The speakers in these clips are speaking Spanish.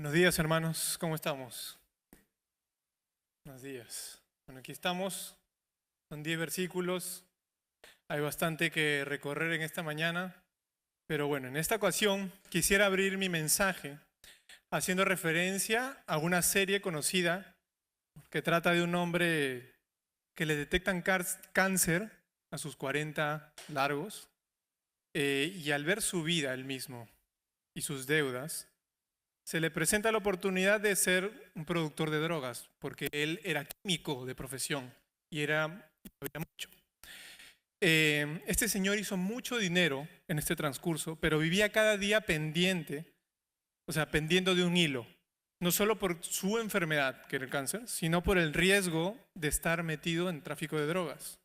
Buenos días, hermanos, ¿cómo estamos? Buenos días. Bueno, aquí estamos, son 10 versículos, hay bastante que recorrer en esta mañana, pero bueno, en esta ocasión quisiera abrir mi mensaje haciendo referencia a una serie conocida que trata de un hombre que le detectan cáncer a sus 40 largos, y al ver su vida él mismo y sus deudas, se le presenta la oportunidad de ser un productor de drogas, porque él era químico de profesión y sabía mucho. Este señor hizo mucho dinero en este transcurso, pero vivía cada día pendiente, o sea, pendiendo de un hilo, no solo por su enfermedad, que era el cáncer, sino por el riesgo de estar metido en tráfico de drogas.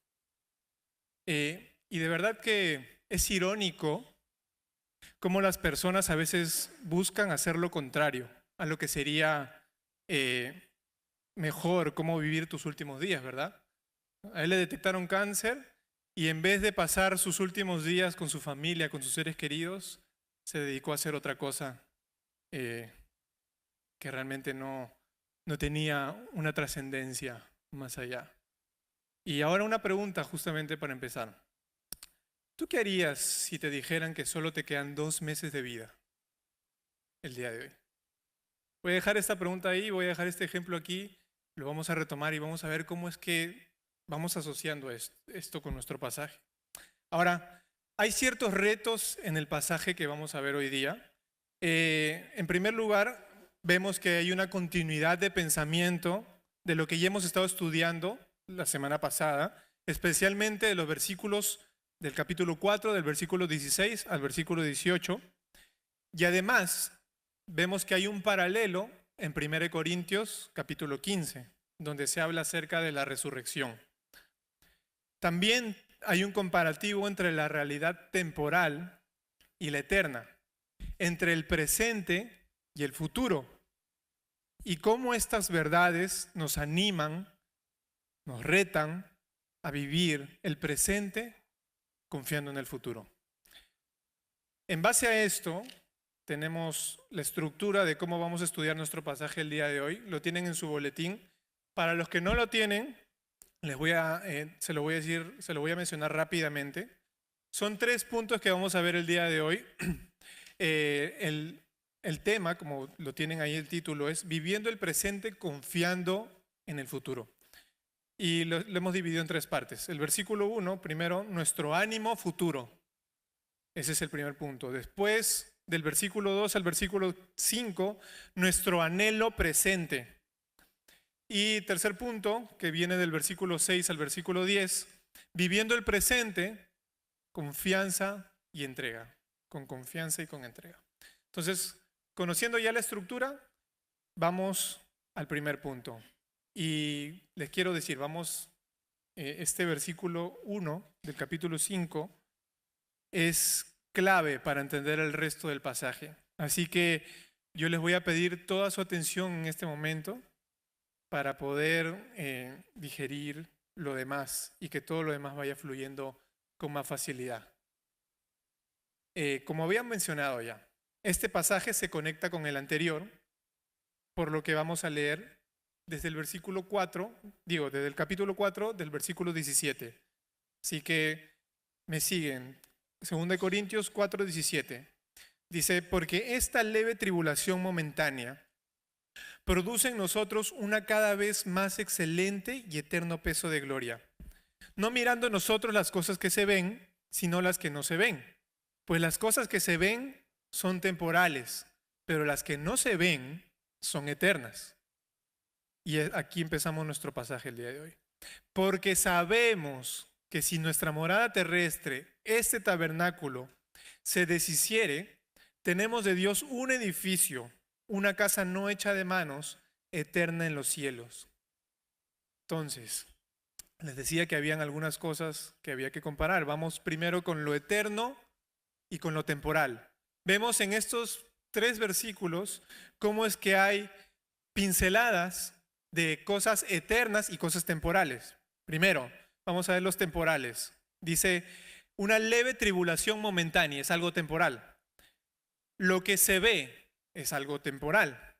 Y de verdad que es irónico cómo las personas a veces buscan hacer lo contrario a lo que sería mejor, cómo vivir tus últimos días, ¿verdad? A él le detectaron cáncer y en vez de pasar sus últimos días con su familia, con sus seres queridos, se dedicó a hacer otra cosa eh, que realmente no tenía una trascendencia más allá. Y ahora una pregunta justamente para empezar. ¿Tú qué harías si te dijeran que solo te quedan 2 meses de vida el día de hoy? Voy a dejar esta pregunta ahí, voy a dejar este ejemplo aquí, lo vamos a retomar y vamos a ver cómo es que vamos asociando esto con nuestro pasaje. Ahora, hay ciertos retos en el pasaje que vamos a ver hoy día. En primer lugar, vemos que hay una continuidad de pensamiento de lo que ya hemos estado estudiando la semana pasada, especialmente de los versículos del capítulo 4, del versículo 16 al versículo 18. Y además, vemos que hay un paralelo en 1 Corintios capítulo 15, donde se habla acerca de la resurrección. También hay un comparativo entre la realidad temporal y la eterna, entre el presente y el futuro, y cómo estas verdades nos animan, nos retan a vivir el presente confiando en el futuro. En base a esto, tenemos la estructura de cómo vamos a estudiar nuestro pasaje el día de hoy. Lo tienen en su boletín. Para los que no lo tienen, se lo voy a mencionar rápidamente. Son 3 puntos que vamos a ver el día de hoy. El tema, como lo tienen ahí el título, es Viviendo el presente confiando en el futuro. Y lo hemos dividido en 3 partes. El versículo 1, primero, nuestro ánimo futuro. Ese es el primer punto. Después, del versículo 2 al versículo 5, nuestro anhelo presente. Y tercer punto, que viene del versículo 6 al versículo 10, viviendo el presente, confianza y entrega. Con confianza y con entrega. Entonces, conociendo ya la estructura, vamos al primer punto. Y les quiero decir, este versículo 1 del capítulo 5 es clave para entender el resto del pasaje. Así que yo les voy a pedir toda su atención en este momento para poder digerir lo demás y que todo lo demás vaya fluyendo con más facilidad. Como habían mencionado ya, este pasaje se conecta con el anterior, por lo que vamos a leer desde el versículo 4, desde el capítulo 4 del versículo 17. Así que me siguen. 2 Corintios 4, 17. Dice, porque esta leve tribulación momentánea produce en nosotros una cada vez más excelente y eterno peso de gloria, no mirando nosotros las cosas que se ven, sino las que no se ven. Pues las cosas que se ven son temporales, pero las que no se ven son eternas. Y aquí empezamos nuestro pasaje el día de hoy. Porque sabemos que si nuestra morada terrestre, este tabernáculo, se deshiciere, tenemos de Dios un edificio, una casa no hecha de manos, eterna en los cielos. Entonces, les decía que habían algunas cosas que había que comparar. Vamos primero con lo eterno y con lo temporal. Vemos en estos 3 versículos cómo es que hay pinceladas de cosas eternas y cosas temporales. Primero, vamos a ver los temporales. Dice, una leve tribulación momentánea es algo temporal. Lo que se ve es algo temporal.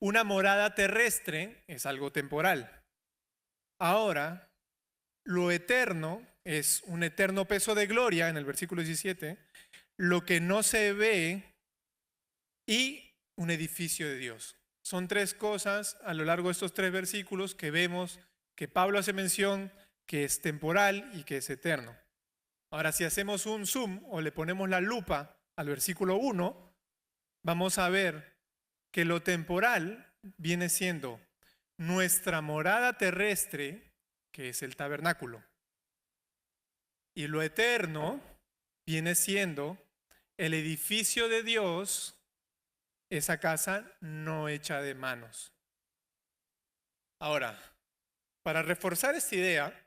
Una morada terrestre es algo temporal. Ahora, lo eterno es un eterno peso de gloria, en el versículo 17, lo que no se ve y un edificio de Dios. Son tres cosas a lo largo de estos tres versículos que vemos que Pablo hace mención que es temporal y que es eterno. Ahora, si hacemos un zoom o le ponemos la lupa al versículo 1, vamos a ver que lo temporal viene siendo nuestra morada terrestre, que es el tabernáculo. Y lo eterno viene siendo el edificio de Dios, esa casa no hecha de manos. Ahora, para reforzar esta idea,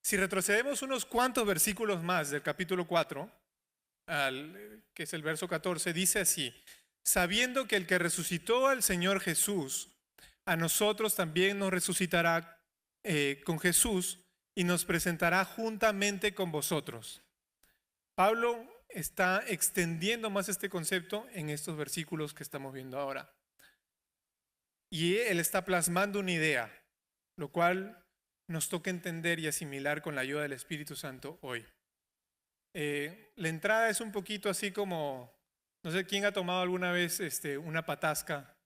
si retrocedemos unos cuantos versículos más del capítulo 4, que es el verso 14, dice así: sabiendo que el que resucitó al Señor Jesús, a nosotros también nos resucitará con Jesús y nos presentará juntamente con vosotros. Pablo está extendiendo más este concepto en estos versículos que estamos viendo ahora. Y él está plasmando una idea, lo cual nos toca entender y asimilar con la ayuda del Espíritu Santo hoy. La entrada es un poquito así como, no sé quién ha tomado alguna vez una patasca.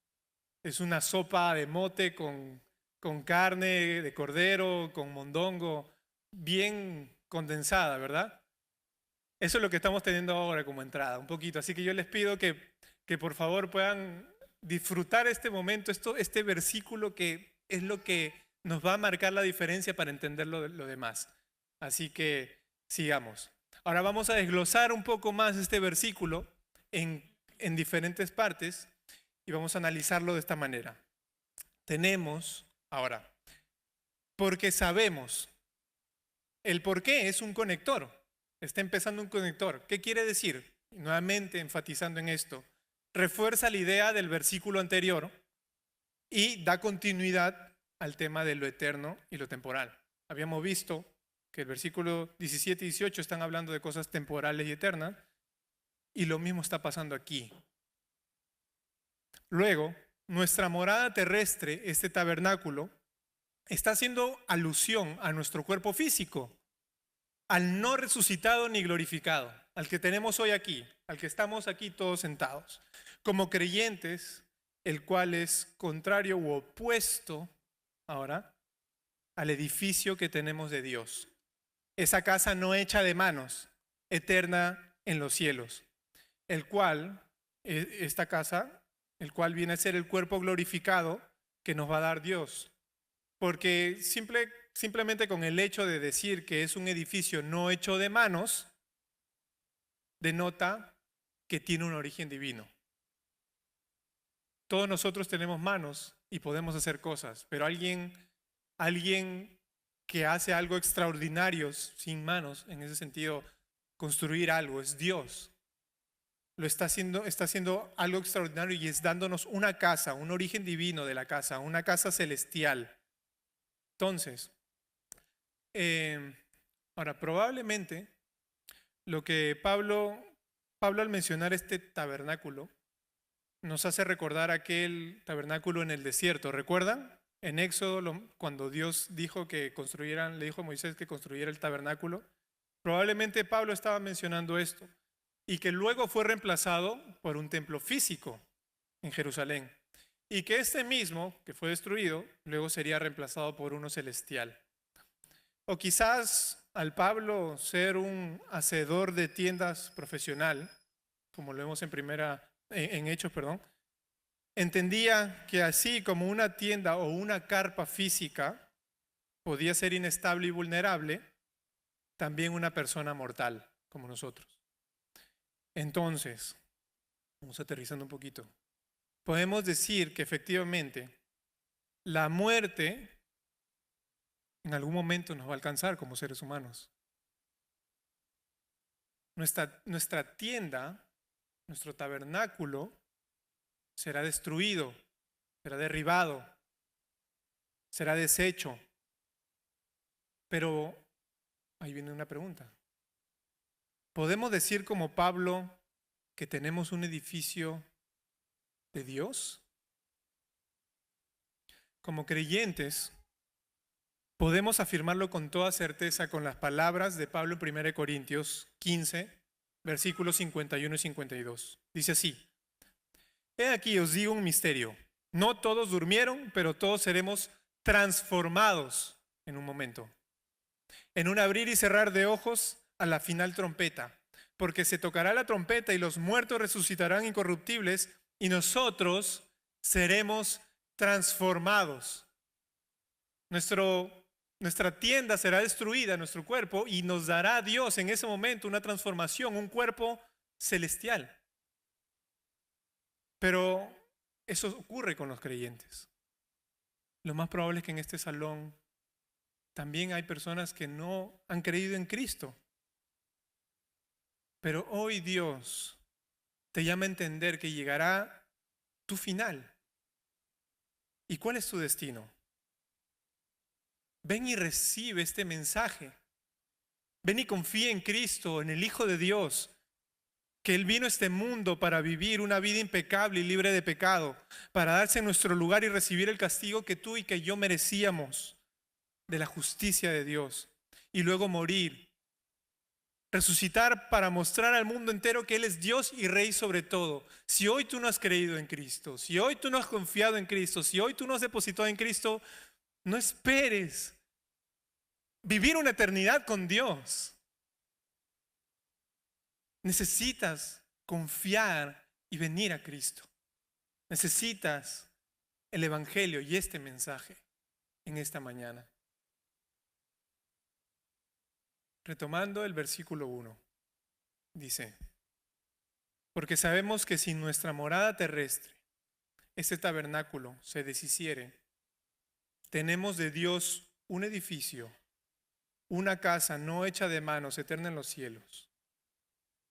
Es una sopa de mote con carne de cordero, con mondongo, bien condensada, ¿verdad? Eso es lo que estamos teniendo ahora como entrada, un poquito. Así que yo les pido que por favor puedan disfrutar este momento, este versículo que es lo que nos va a marcar la diferencia para entender lo demás. Así que sigamos. Ahora vamos a desglosar un poco más este versículo en diferentes partes y vamos a analizarlo de esta manera. Tenemos, ahora, porque sabemos. El por qué es un conector. Está empezando un conector. ¿Qué quiere decir? Nuevamente enfatizando en esto. Refuerza la idea del versículo anterior y da continuidad al tema de lo eterno y lo temporal. Habíamos visto que el versículo 17 y 18 están hablando de cosas temporales y eternas, y lo mismo está pasando aquí. Luego, nuestra morada terrestre, este tabernáculo, está haciendo alusión a nuestro cuerpo físico, al no resucitado ni glorificado, al que tenemos hoy aquí, al que estamos aquí todos sentados. Como creyentes, el cual es contrario u opuesto ahora al edificio que tenemos de Dios. Esa casa no hecha de manos, eterna en los cielos, el cual, esta casa, el cual viene a ser el cuerpo glorificado que nos va a dar Dios. Porque simplemente con el hecho de decir que es un edificio no hecho de manos, denota que tiene un origen divino. Todos nosotros tenemos manos y podemos hacer cosas, pero alguien que hace algo extraordinario sin manos, en ese sentido, construir algo, es Dios. Está haciendo algo extraordinario y es dándonos una casa, un origen divino de la casa, una casa celestial. Entonces, ahora probablemente lo que Pablo al mencionar este tabernáculo nos hace recordar aquel tabernáculo en el desierto. ¿Recuerdan? En Éxodo, cuando Dios dijo que le dijo a Moisés que construyera el tabernáculo, probablemente Pablo estaba mencionando esto y que luego fue reemplazado por un templo físico en Jerusalén y que este mismo, que fue destruido, luego sería reemplazado por uno celestial. O quizás al Pablo ser un hacedor de tiendas profesional, como lo vemos en Hechos, entendía que así como una tienda o una carpa física podía ser inestable y vulnerable, también una persona mortal como nosotros. Entonces, vamos aterrizando un poquito. Podemos decir que efectivamente la muerte en algún momento nos va a alcanzar como seres humanos. Nuestra tienda, nuestro tabernáculo, será destruido, será derribado, será deshecho. Pero ahí viene una pregunta. ¿Podemos decir como Pablo que tenemos un edificio de Dios? como creyentes, podemos afirmarlo con toda certeza con las palabras de Pablo en 1 Corintios 15, versículos 51 y 52. Dice así: He aquí os digo un misterio. No todos durmieron, pero todos seremos transformados en un momento. En un abrir y cerrar de ojos a la final trompeta. Porque se tocará la trompeta y los muertos resucitarán incorruptibles y nosotros seremos transformados. Nuestra tienda será destruida, nuestro cuerpo, y nos dará Dios en ese momento una transformación, un cuerpo celestial. Pero eso ocurre con los creyentes. Lo más probable es que en este salón también hay personas que no han creído en Cristo. Pero hoy Dios te llama a entender que llegará tu final. ¿Y cuál es tu destino? Ven y recibe este mensaje. Ven y confía en Cristo, en el Hijo de Dios, que Él vino a este mundo para vivir una vida impecable y libre de pecado, para darse en nuestro lugar y recibir el castigo que tú y que yo merecíamos de la justicia de Dios, y luego morir, resucitar para mostrar al mundo entero que Él es Dios y Rey sobre todo. Si hoy tú no has creído en Cristo, si hoy tú no has confiado en Cristo, si hoy tú no has depositado en Cristo, no esperes vivir una eternidad con Dios. Necesitas confiar y venir a Cristo. Necesitas el Evangelio y este mensaje en esta mañana. Retomando el versículo 1, dice: porque sabemos que si nuestra morada terrestre, este tabernáculo, se deshiciere, tenemos de Dios un edificio, una casa no hecha de manos, eterna en los cielos.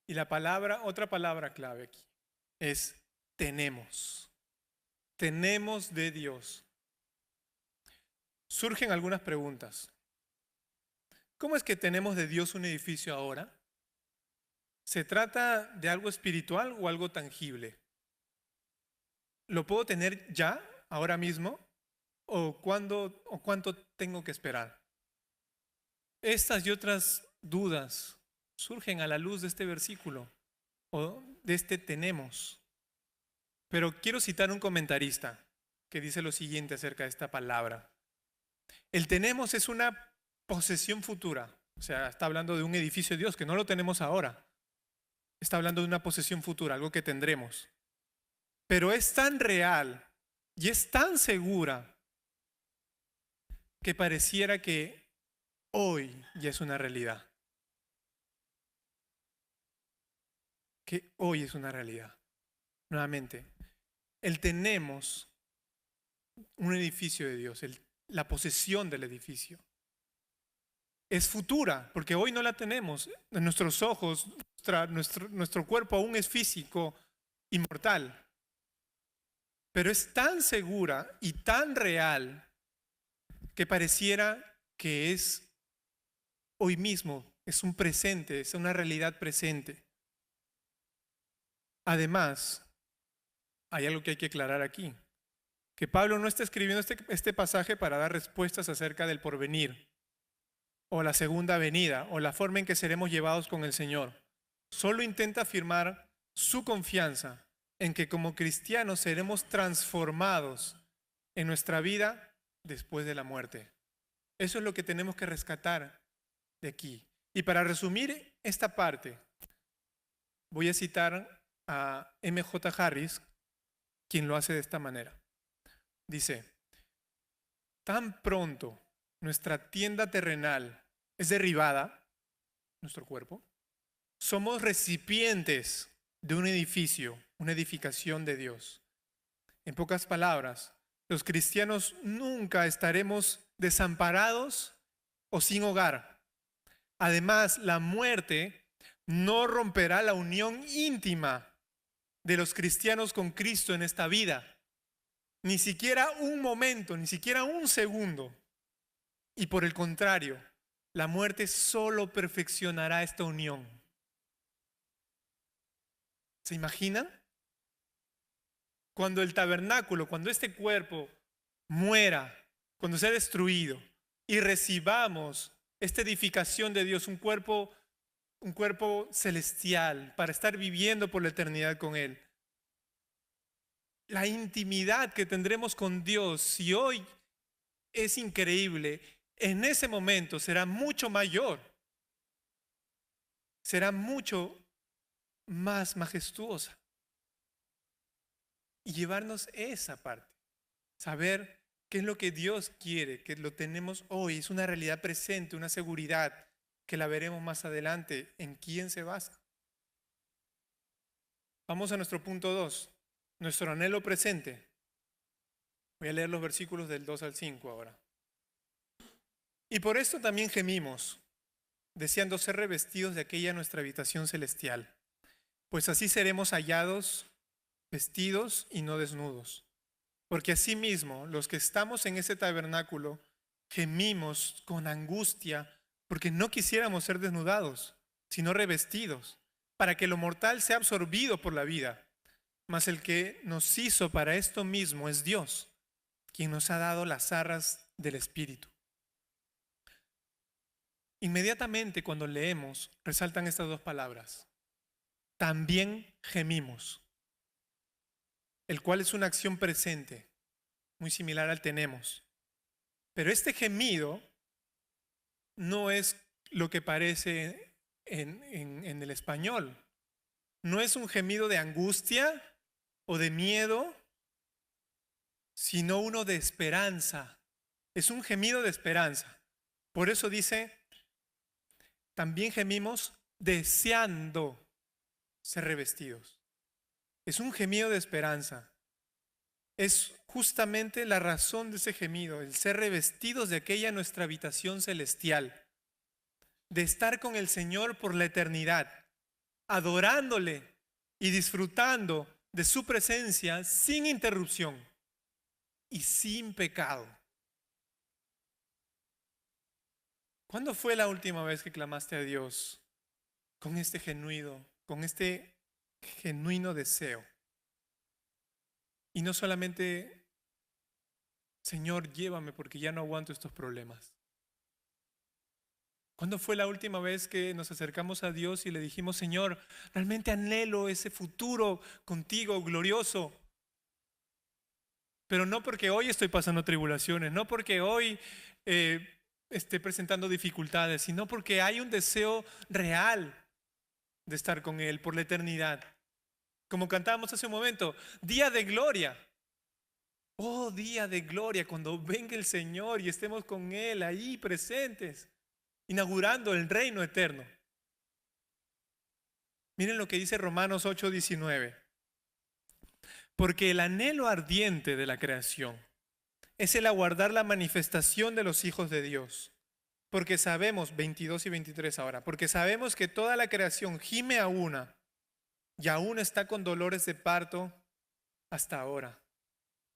Y la palabra, otra palabra clave aquí, es tenemos. Tenemos de Dios. Surgen algunas preguntas. ¿Cómo es que tenemos de Dios un edificio ahora? ¿Se trata de algo espiritual o algo tangible? ¿Lo puedo tener ya, ahora mismo? ¿O cuánto tengo que esperar? Estas y otras dudas surgen a la luz de este versículo o de este tenemos. Pero quiero citar un comentarista que dice lo siguiente acerca de esta palabra. El tenemos es una posesión futura. O sea, está hablando de un edificio de Dios que no lo tenemos ahora. Está hablando de una posesión futura, algo que tendremos. Pero es tan real y es tan segura que pareciera que hoy ya es una realidad. Que hoy es una realidad. Nuevamente, el tenemos un edificio de Dios, la posesión del edificio. Es futura, porque hoy no la tenemos. En nuestros ojos, nuestro cuerpo aún es físico y mortal. Pero es tan segura y tan real que pareciera que es hoy mismo, es un presente, es una realidad presente. Además, hay algo que hay que aclarar aquí, que Pablo no está escribiendo este pasaje para dar respuestas acerca del porvenir, o la segunda venida, o la forma en que seremos llevados con el Señor. Solo intenta afirmar su confianza en que como cristianos seremos transformados en nuestra vida después de la muerte. Eso es lo que tenemos que rescatar de aquí. Y para resumir esta parte, voy a citar a M.J. Harris, quien lo hace de esta manera. Dice: tan pronto nuestra tienda terrenal es derribada, nuestro cuerpo, somos recipientes de un edificio, una edificación de Dios. En pocas palabras, los cristianos nunca estaremos desamparados o sin hogar. Además, la muerte no romperá la unión íntima de los cristianos con Cristo en esta vida. Ni siquiera un momento, ni siquiera un segundo. Y por el contrario, la muerte solo perfeccionará esta unión. ¿Se imaginan? Cuando el tabernáculo, cuando este cuerpo muera, cuando sea destruido, y recibamos esta edificación de Dios, un cuerpo celestial, para estar viviendo por la eternidad con Él. La intimidad que tendremos con Dios, si hoy es increíble, en ese momento será mucho mayor, será mucho más majestuosa. Y llevarnos esa parte, saber qué es lo que Dios quiere, que lo tenemos hoy, es una realidad presente, una seguridad que la veremos más adelante, en quién se basa. Vamos a nuestro punto 2, nuestro anhelo presente. Voy a leer los versículos del 2 al 5 ahora. Y por esto también gemimos, deseando ser revestidos de aquella nuestra habitación celestial, pues así seremos hallados vestidos y no desnudos. Porque asimismo, los que estamos en ese tabernáculo, gemimos con angustia, porque no quisiéramos ser desnudados, sino revestidos, para que lo mortal sea absorbido por la vida. Mas el que nos hizo para esto mismo es Dios, quien nos ha dado las arras del Espíritu. Inmediatamente cuando leemos, resaltan estas dos palabras. También gemimos, el cual es una acción presente, muy similar al tenemos. Pero este gemido no es lo que parece en el español. No es un gemido de angustia o de miedo, sino uno de esperanza. Es un gemido de esperanza. Por eso dice, también gemimos deseando ser revestidos. Es un gemido de esperanza. Es justamente la razón de ese gemido, el ser revestidos de aquella nuestra habitación celestial, de estar con el Señor por la eternidad, adorándole y disfrutando de su presencia sin interrupción y sin pecado. ¿Cuándo fue la última vez que clamaste a Dios con este genuino deseo? Y no solamente, Señor, llévame porque ya no aguanto estos problemas. ¿Cuándo fue la última vez que nos acercamos a Dios y le dijimos, Señor, realmente anhelo ese futuro contigo glorioso? Pero no porque hoy estoy pasando tribulaciones, no porque hoy esté presentando dificultades, sino porque hay un deseo real de estar con Él por la eternidad. Como cantábamos hace un momento, día de gloria. Oh, día de gloria, cuando venga el Señor y estemos con Él ahí presentes, inaugurando el reino eterno. Miren lo que dice Romanos 8:19. Porque el anhelo ardiente de la creación es el aguardar la manifestación de los hijos de Dios. Porque sabemos, 22 y 23 ahora, porque sabemos que toda la creación gime a una y aún está con dolores de parto hasta ahora.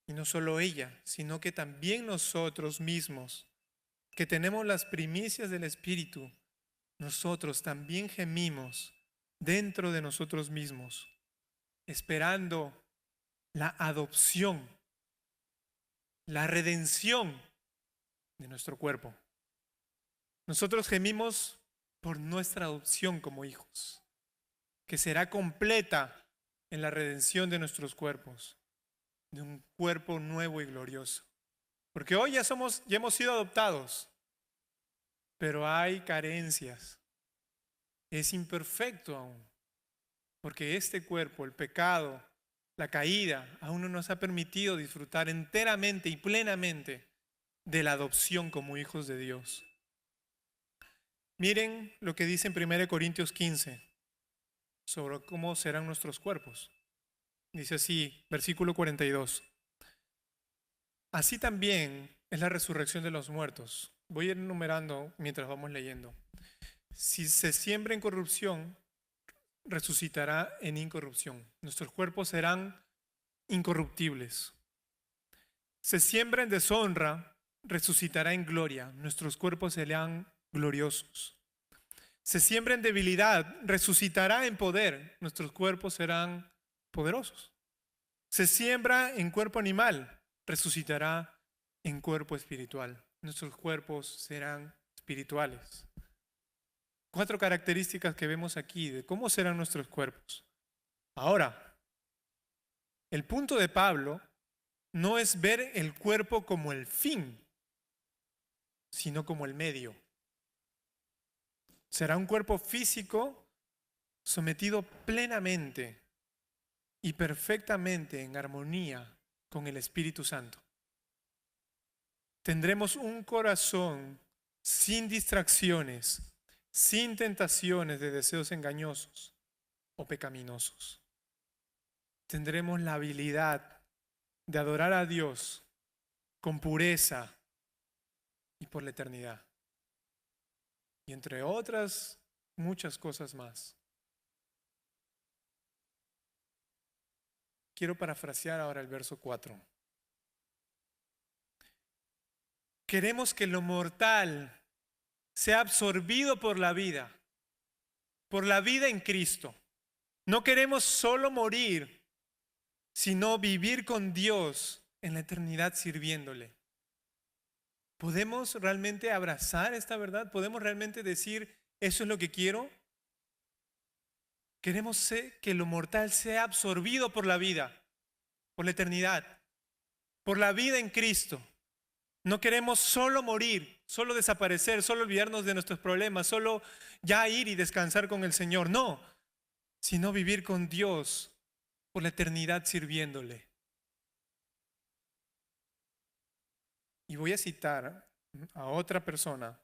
Y no solo ella, sino que también nosotros mismos, que tenemos las primicias del Espíritu, nosotros también gemimos dentro de nosotros mismos, esperando la adopción, la redención de nuestro cuerpo. Nosotros gemimos por nuestra adopción como hijos, que será completa en la redención de nuestros cuerpos, de un cuerpo nuevo y glorioso. Porque hoy ya hemos sido adoptados, pero hay carencias. Es imperfecto aún, porque este cuerpo, el pecado, la caída, aún no nos ha permitido disfrutar enteramente y plenamente de la adopción como hijos de Dios. Miren lo que dice en 1 Corintios 15 sobre cómo serán nuestros cuerpos. Dice así, versículo 42. Así también es la resurrección de los muertos. Voy a ir enumerando mientras vamos leyendo. Si se siembra en corrupción, resucitará en incorrupción. Nuestros cuerpos serán incorruptibles. Se siembra en deshonra, resucitará en gloria. Nuestros cuerpos serán gloriosos. Se siembra en debilidad, resucitará en poder. Nuestros cuerpos serán poderosos. Se siembra en cuerpo animal, resucitará en cuerpo espiritual. Nuestros cuerpos serán espirituales. 4 características que vemos aquí de cómo serán nuestros cuerpos. Ahora, el punto de Pablo no es ver el cuerpo como el fin, sino como el medio. Será un cuerpo físico sometido plenamente y perfectamente en armonía con el Espíritu Santo. Tendremos un corazón sin distracciones, sin tentaciones de deseos engañosos o pecaminosos. Tendremos la habilidad de adorar a Dios con pureza y por la eternidad. Y entre otras muchas cosas más. Quiero parafrasear ahora el verso 4. Queremos que lo mortal sea absorbido por la vida en Cristo. No queremos solo morir, sino vivir con Dios en la eternidad sirviéndole. ¿Podemos realmente abrazar esta verdad? ¿Podemos realmente decir, eso es lo que quiero? Queremos que lo mortal sea absorbido por la vida, por la eternidad, por la vida en Cristo. No queremos solo morir, solo desaparecer, solo olvidarnos de nuestros problemas, solo ya ir y descansar con el Señor. No, sino vivir con Dios por la eternidad sirviéndole. Y voy a citar a otra persona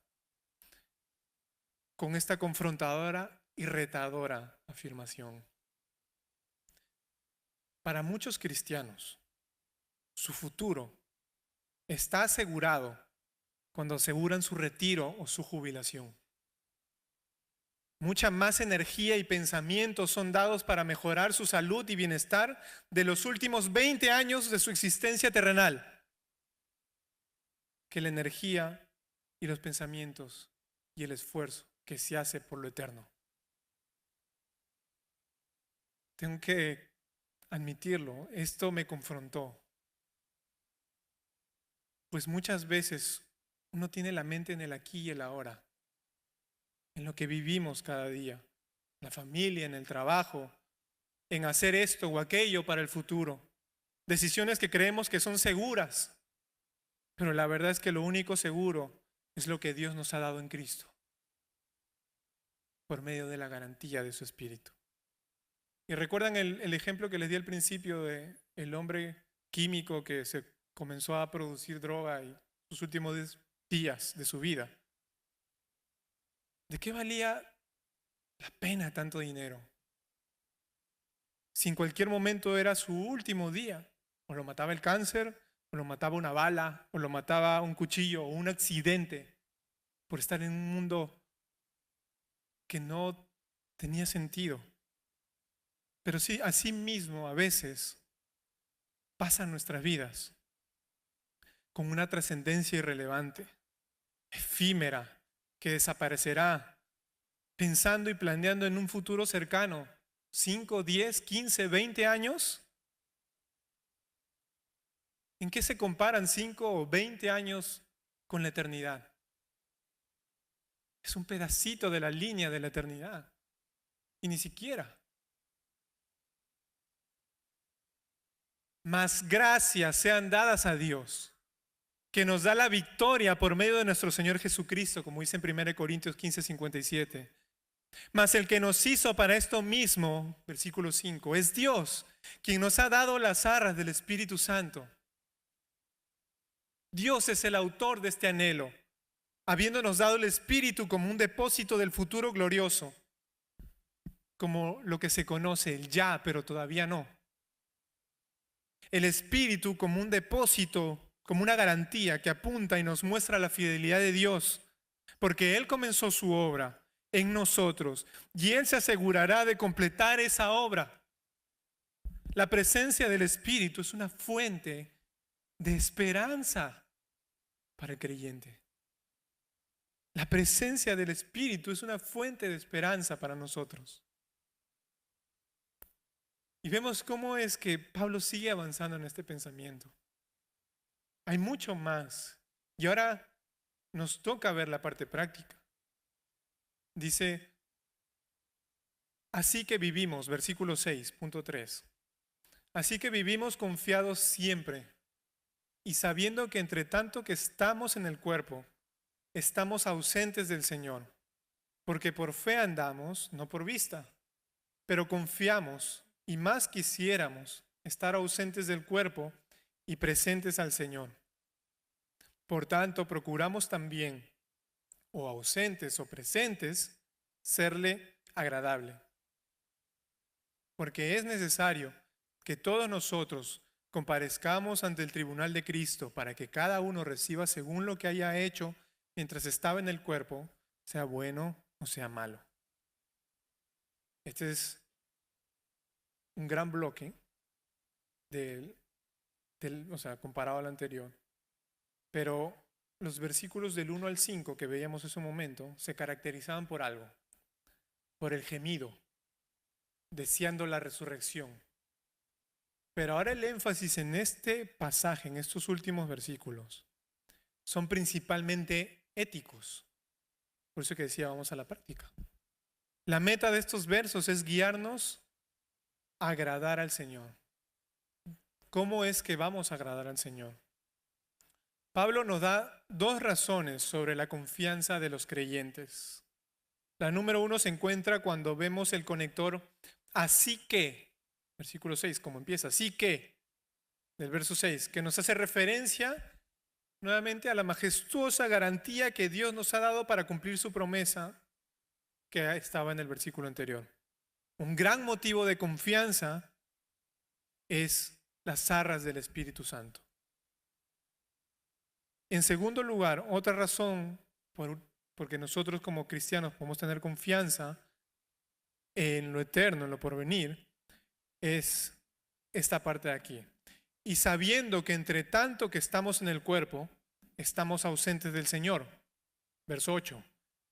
con esta confrontadora y retadora afirmación. Para muchos cristianos, su futuro está asegurado cuando aseguran su retiro o su jubilación. Mucha más energía y pensamientos son dados para mejorar su salud y bienestar de los últimos 20 años de su existencia terrenal que la energía y los pensamientos y el esfuerzo que se hace por lo eterno. Tengo que admitirlo, esto me confrontó. Pues muchas veces uno tiene la mente en el aquí y el ahora, en lo que vivimos cada día, en la familia, en el trabajo, en hacer esto o aquello para el futuro. Decisiones que creemos que son seguras, pero la verdad es que lo único seguro es lo que Dios nos ha dado en Cristo, por medio de la garantía de su Espíritu. Y recuerdan el ejemplo que les di al principio de el hombre químico que se comenzó a producir droga y sus últimos días de su vida. ¿De qué valía la pena tanto dinero? Si en cualquier momento era su último día, o lo mataba el cáncer, o lo mataba una bala, o lo mataba un cuchillo, o un accidente, por estar en un mundo que no tenía sentido. Pero sí, así mismo a veces pasan nuestras vidas con una trascendencia irrelevante, efímera, que desaparecerá, pensando y planeando en un futuro cercano, 5, 10, 15, 20 años. ¿En qué se comparan 5 o 20 años con la eternidad? Es un pedacito de la línea de la eternidad. Y ni siquiera. Mas gracias sean dadas a Dios, que nos da la victoria por medio de nuestro Señor Jesucristo, como dice en 1 Corintios 15, 57. Mas el que nos hizo para esto mismo, versículo 5, es Dios, quien nos ha dado las arras del Espíritu Santo. Dios es el autor de este anhelo, habiéndonos dado el Espíritu como un depósito del futuro glorioso, como lo que se conoce, el ya, pero todavía no. El Espíritu como un depósito, como una garantía que apunta y nos muestra la fidelidad de Dios, porque Él comenzó su obra en nosotros y Él se asegurará de completar esa obra. La presencia del Espíritu es una fuente de esperanza para el creyente. La presencia del Espíritu es una fuente de esperanza para nosotros. Y vemos cómo es que Pablo sigue avanzando en este pensamiento. Hay mucho más. Y ahora nos toca ver la parte práctica. Dice, así que vivimos, versículo 6.3. Así que vivimos confiados siempre y sabiendo que entre tanto que estamos en el cuerpo, estamos ausentes del Señor, porque por fe andamos, no por vista, pero confiamos y más quisiéramos estar ausentes del cuerpo y presentes al Señor. Por tanto, procuramos también, o ausentes o presentes, serle agradable. Porque es necesario que todos nosotros comparezcamos ante el tribunal de Cristo para que cada uno reciba según lo que haya hecho mientras estaba en el cuerpo, sea bueno o sea malo. Este es un gran bloque comparado al anterior. Pero los versículos del 1 al 5 que veíamos en ese momento se caracterizaban por algo, por el gemido, deseando la resurrección. Pero ahora el énfasis en este pasaje, en estos últimos versículos, son principalmente éticos. Por eso que decía, vamos a la práctica. La meta de estos versos es guiarnos a agradar al Señor. ¿Cómo es que vamos a agradar al Señor? Pablo nos da dos razones sobre la confianza de los creyentes. La número 1 se encuentra cuando vemos el conector así que, versículo 6, como empieza, así que, del verso 6, que nos hace referencia nuevamente a la majestuosa garantía que Dios nos ha dado para cumplir su promesa que estaba en el versículo anterior. Un gran motivo de confianza es las arras del Espíritu Santo. En segundo lugar, otra razón porque nosotros como cristianos podemos tener confianza en lo eterno, en lo porvenir, es esta parte de aquí. Y sabiendo que entre tanto que estamos en el cuerpo, estamos ausentes del Señor. Verso 8.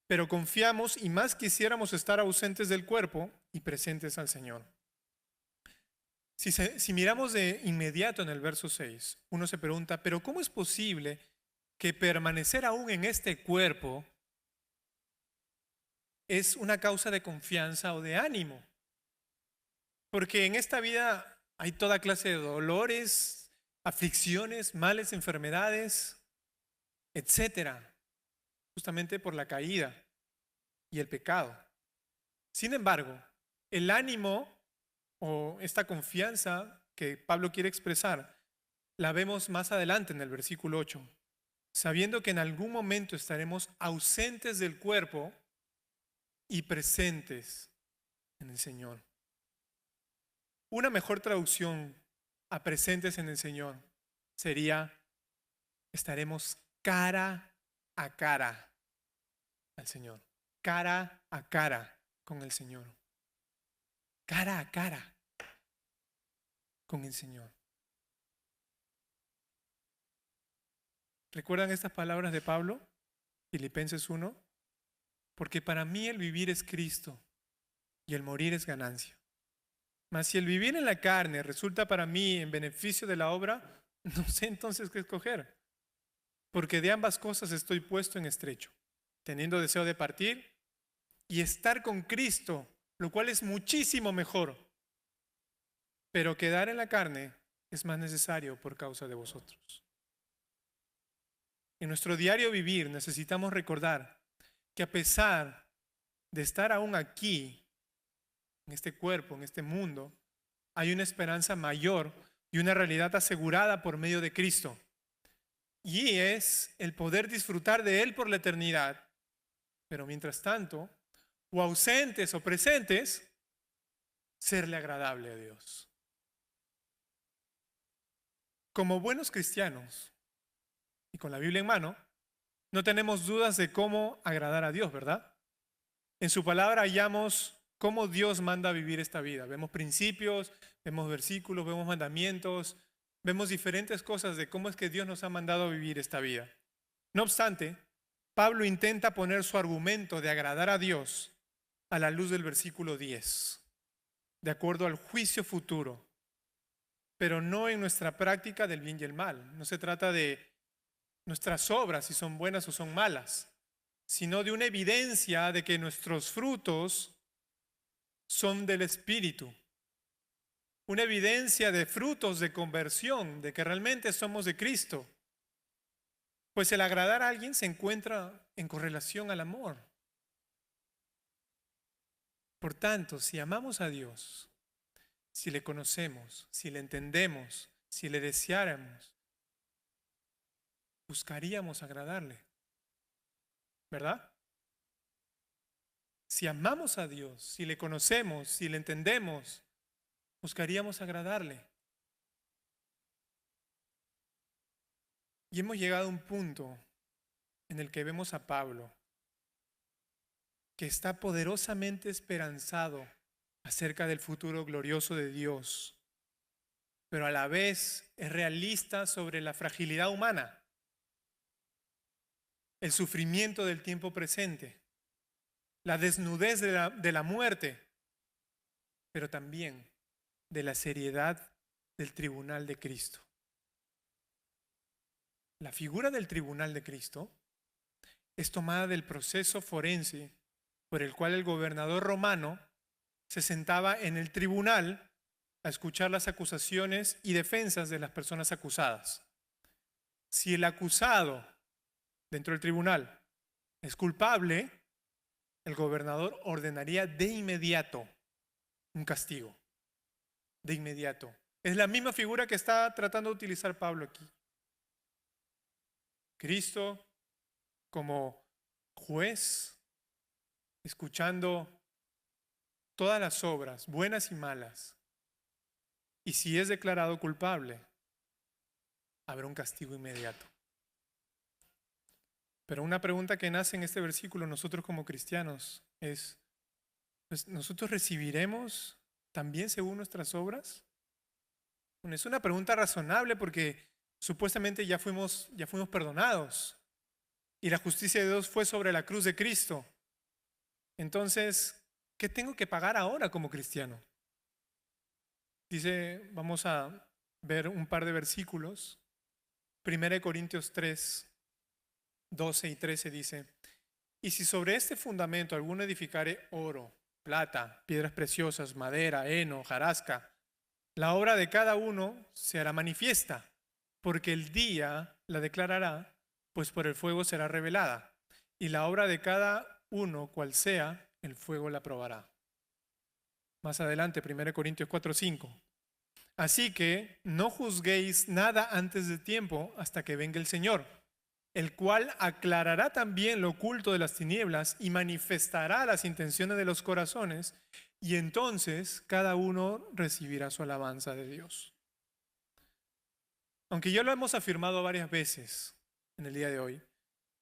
Pero confiamos y más quisiéramos estar ausentes del cuerpo y presentes al Señor. Si miramos de inmediato en el verso 6, uno se pregunta, ¿pero cómo es posible que permanecer aún en este cuerpo es una causa de confianza o de ánimo? Porque en esta vida hay toda clase de dolores, aflicciones, males, enfermedades, etcétera, justamente por la caída y el pecado. Sin embargo, el ánimo o esta confianza que Pablo quiere expresar, la vemos más adelante en el versículo 8. Sabiendo que en algún momento estaremos ausentes del cuerpo y presentes en el Señor. Una mejor traducción a presentes en el Señor sería, estaremos cara a cara al Señor. Cara a cara con el Señor. Cara a cara con el Señor. ¿Recuerdan estas palabras de Pablo? Filipenses 1. Porque para mí el vivir es Cristo y el morir es ganancia. Mas si el vivir en la carne resulta para mí en beneficio de la obra, no sé entonces qué escoger. Porque de ambas cosas estoy puesto en estrecho, teniendo deseo de partir y estar con Cristo, lo cual es muchísimo mejor. Pero quedar en la carne es más necesario por causa de vosotros. En nuestro diario vivir necesitamos recordar que a pesar de estar aún aquí, en este cuerpo, en este mundo, hay una esperanza mayor y una realidad asegurada por medio de Cristo. Y es el poder disfrutar de Él por la eternidad. Pero mientras tanto, o ausentes o presentes, serle agradable a Dios. Como buenos cristianos, y con la Biblia en mano, no tenemos dudas de cómo agradar a Dios, ¿verdad? En su palabra hallamos cómo Dios manda vivir esta vida. Vemos principios, vemos versículos, vemos mandamientos, vemos diferentes cosas de cómo es que Dios nos ha mandado vivir esta vida. No obstante, Pablo intenta poner su argumento de agradar a Dios a la luz del versículo 10, de acuerdo al juicio futuro. pero no en nuestra práctica del bien y el mal. No se trata de nuestras obras, si son buenas o son malas, sino de una evidencia de que nuestros frutos son del Espíritu. Una evidencia de frutos de conversión, de que realmente somos de Cristo. Pues el agradar a alguien se encuentra en correlación al amor. Por tanto, si amamos a Dios, si le conocemos, si le entendemos, si le deseáramos, buscaríamos agradarle. ¿Verdad? Si amamos a Dios, si le conocemos, si le entendemos, buscaríamos agradarle. Y hemos llegado a un punto en el que vemos a Pablo, que está poderosamente esperanzado acerca del futuro glorioso de Dios, pero a la vez es realista sobre la fragilidad humana, el sufrimiento del tiempo presente, la desnudez de la muerte, pero también de la seriedad del tribunal de Cristo. La figura del tribunal de Cristo es tomada del proceso forense por el cual el gobernador romano se sentaba en el tribunal a escuchar las acusaciones y defensas de las personas acusadas. Si el acusado dentro del tribunal es culpable, el gobernador ordenaría de inmediato un castigo. De inmediato. Es la misma figura que está tratando de utilizar Pablo aquí. Cristo como juez, escuchando todas las obras, buenas y malas. Y si es declarado culpable, habrá un castigo inmediato. Pero una pregunta que nace en este versículo, nosotros como cristianos, es, pues, ¿nosotros recibiremos también según nuestras obras? Bueno, es una pregunta razonable porque supuestamente ya fuimos perdonados y la justicia de Dios fue sobre la cruz de Cristo. Entonces, ¿qué tengo que pagar ahora como cristiano? Dice, vamos a ver un par de versículos. 1 Corintios 3, 12 y 13 dice, y si sobre este fundamento alguno edificare oro, plata, piedras preciosas, madera, heno, hojarasca, la obra de cada uno se hará manifiesta, porque el día la declarará, pues por el fuego será revelada, y la obra de cada uno, cual sea, el fuego la probará. Más adelante, 1 Corintios 4, 5. Así que no juzguéis nada antes de tiempo hasta que venga el Señor, el cual aclarará también lo oculto de las tinieblas y manifestará las intenciones de los corazones, y entonces cada uno recibirá su alabanza de Dios. Aunque ya lo hemos afirmado varias veces en el día de hoy,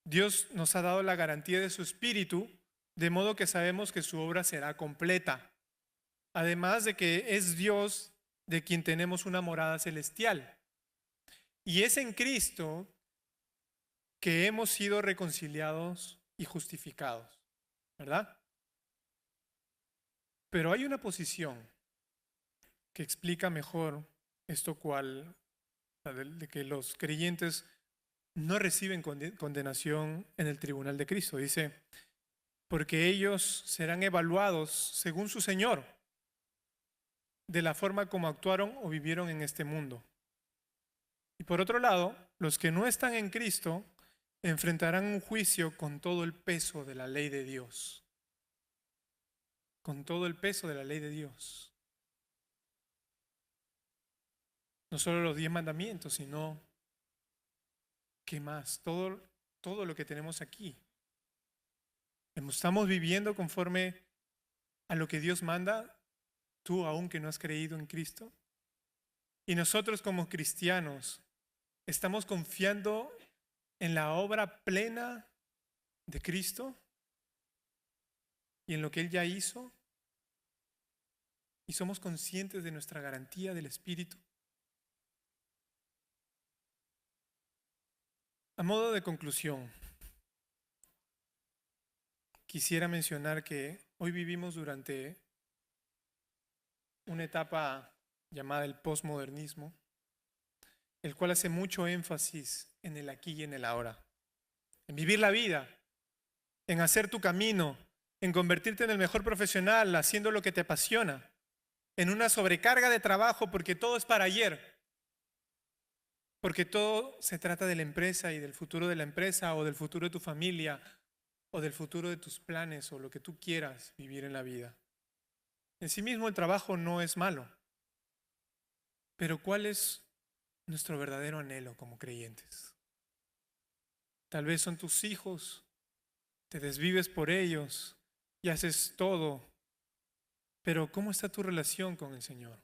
Dios nos ha dado la garantía de su Espíritu, de modo que sabemos que su obra será completa. Además de que es Dios de quien tenemos una morada celestial. Y es en Cristo que hemos sido reconciliados y justificados, ¿verdad? Pero hay una posición que explica mejor esto cual, de que los creyentes no reciben condenación en el tribunal de Cristo. Dice, porque ellos serán evaluados según su Señor, de la forma como actuaron o vivieron en este mundo. Y por otro lado, los que no están en Cristo enfrentarán un juicio con todo el peso de la ley de Dios. Con todo el peso de la ley de Dios. No solo los 10 mandamientos, sino, ¿qué más? Todo lo que tenemos aquí. ¿Estamos viviendo conforme a lo que Dios manda, tú aún que no has creído en Cristo? Y nosotros como cristianos, ¿estamos confiando en la obra plena de Cristo y en lo que Él ya hizo? ¿Y somos conscientes de nuestra garantía del Espíritu? A modo de conclusión, quisiera mencionar que hoy vivimos durante una etapa llamada el posmodernismo, el cual hace mucho énfasis en el aquí y en el ahora, en vivir la vida, en hacer tu camino, en convertirte en el mejor profesional, haciendo lo que te apasiona, en una sobrecarga de trabajo porque todo es para ayer, porque todo se trata de la empresa y del futuro de la empresa o del futuro de tu familia o del futuro de tus planes o lo que tú quieras vivir en la vida. En sí mismo el trabajo no es malo, pero ¿cuál es nuestro verdadero anhelo como creyentes? Tal vez son tus hijos, te desvives por ellos y haces todo, pero ¿cómo está tu relación con el Señor?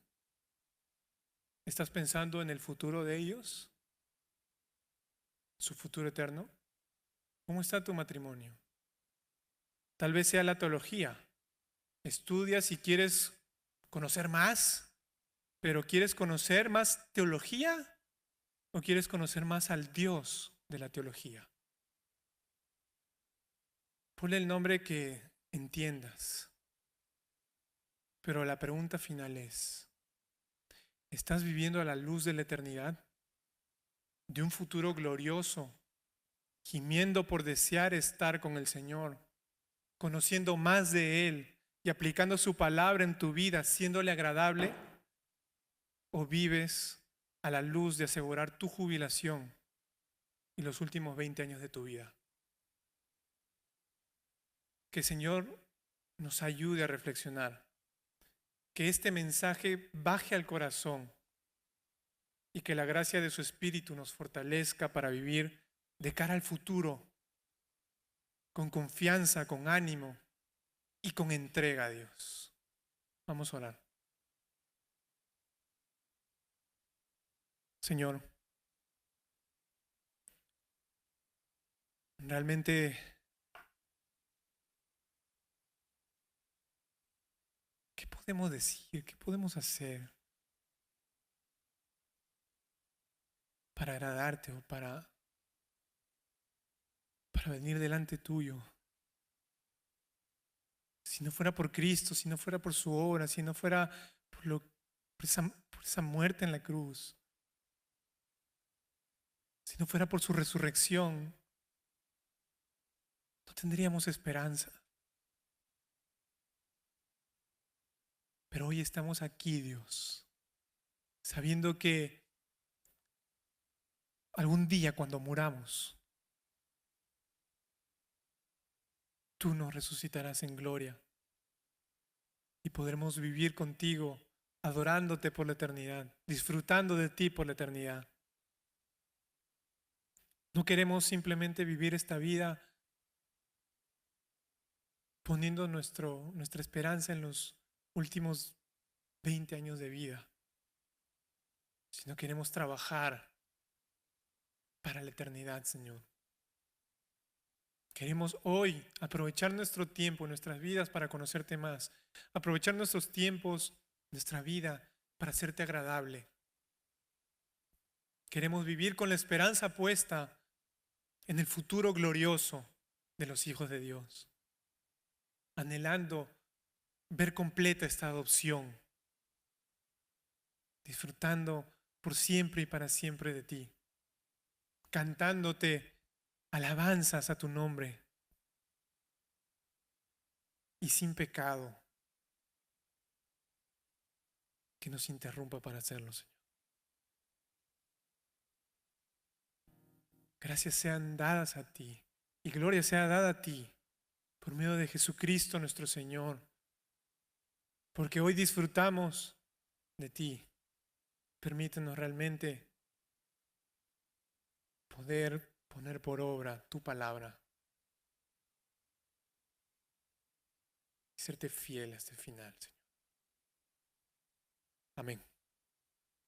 ¿Estás pensando en el futuro de ellos? ¿Su futuro eterno? ¿Cómo está tu matrimonio? Tal vez sea la teología. Estudias si quieres conocer más, pero ¿quieres conocer más teología o quieres conocer más al Dios de la teología? Ponle el nombre que entiendas. Pero la pregunta final es, ¿estás viviendo a la luz de la eternidad? ¿De un futuro glorioso, gimiendo por desear estar con el Señor, conociendo más de Él y aplicando su palabra en tu vida, haciéndole agradable? ¿O vives a la luz de asegurar tu jubilación y los últimos 20 años de tu vida? Que el Señor nos ayude a reflexionar, que este mensaje baje al corazón y que la gracia de su Espíritu nos fortalezca para vivir de cara al futuro, con confianza, con ánimo y con entrega a Dios. Vamos a orar. Señor, realmente ¿qué podemos decir? ¿Qué podemos hacer para agradarte o para venir delante tuyo? Si no fuera por Cristo, si no fuera por su obra, si no fuera por esa muerte en la cruz, si no fuera por su resurrección, no tendríamos esperanza. Pero hoy estamos aquí, Dios, sabiendo que algún día cuando muramos, tú nos resucitarás en gloria y podremos vivir contigo, adorándote por la eternidad, disfrutando de ti por la eternidad. No queremos simplemente vivir esta vida poniendo nuestra esperanza en los últimos 20 años de vida, sino queremos trabajar para la eternidad, Señor. Queremos hoy aprovechar nuestro tiempo, nuestras vidas para conocerte más, aprovechar nuestros tiempos, nuestra vida para hacerte agradable. Queremos vivir con la esperanza puesta en el futuro glorioso de los hijos de Dios, anhelando ver completa esta adopción, disfrutando por siempre y para siempre de ti, cantándote alabanzas a tu nombre y sin pecado que nos interrumpa para hacerlo, Señor. Gracias sean dadas a ti y gloria sea dada a ti por medio de Jesucristo nuestro Señor, porque hoy disfrutamos de ti. Permítenos realmente poder poner por obra tu palabra y serte fiel hasta el final, Señor. Amén.